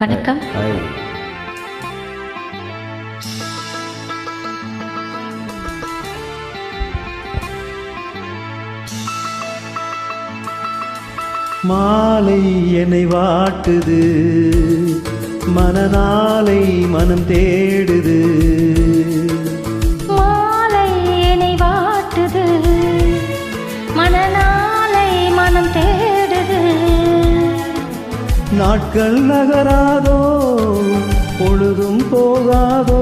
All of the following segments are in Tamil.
வணக்கம். மாலை என்னை வாட்டுது, மனநாளை மனம் தேடுது. மாலை என்னை வாட்டுது, மனநாளை மனம் தேடுது. நாட்கள் நகராதோ, பொழுதும் போகாதோ.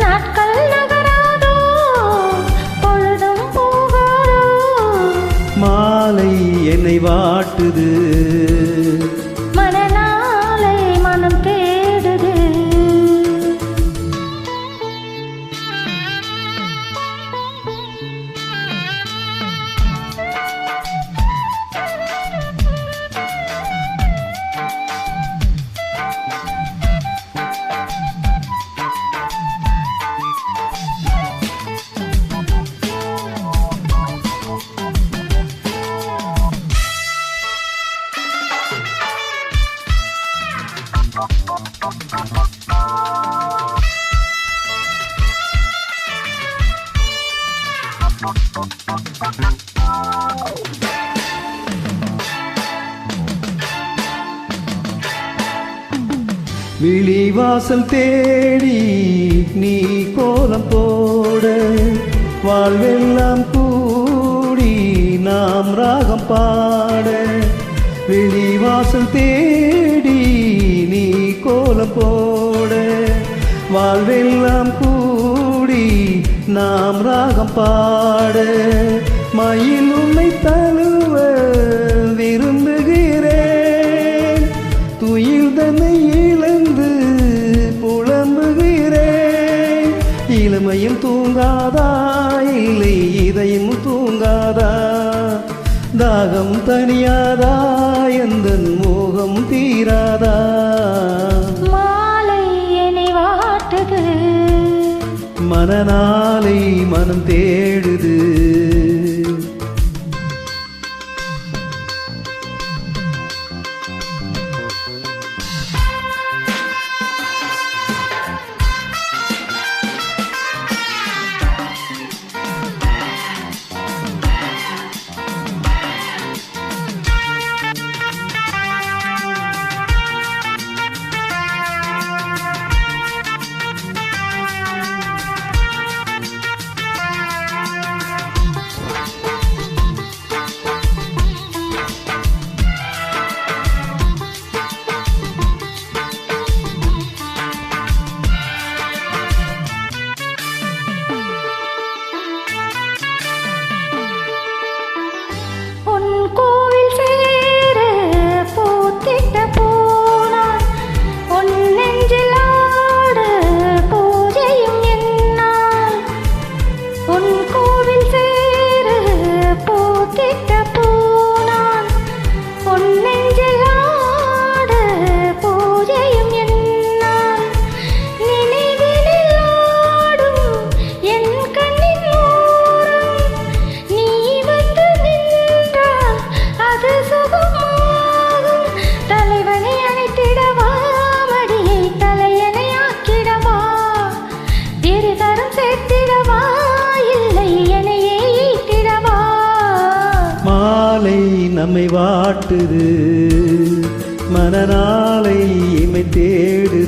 நாட்கள் நகராதோ, பொழுதும் போகாதோ. மாலை என்னை வாட்டுது, மனநாளை மனம் தேடுது. விழிவாசல் தேடி நீ கோலம் போட, வாழ்வெல்லாம் கூடி நாம் ராகம் பாட. விழிவாசல் தேடி நீ கோலம் போட, வாழ்வெல்லாம் கூடி நாம் ராகம் பாட. மயில் உன்னை தழுவ விரும்புகிறேன், துயில் தன்னை இழந்து புலம்புகிறேன். இளமையும் தூங்காதா, இல்லை இதயம் தூங்காதா. தாகம் தனியாதா, எந்தன் மோகம் தீராதா. மாலை என்னை வாட்டுது, மனநாளை மனம் தேடுது. நம்மை வாட்டுது, மனநாளை இமை தேடு.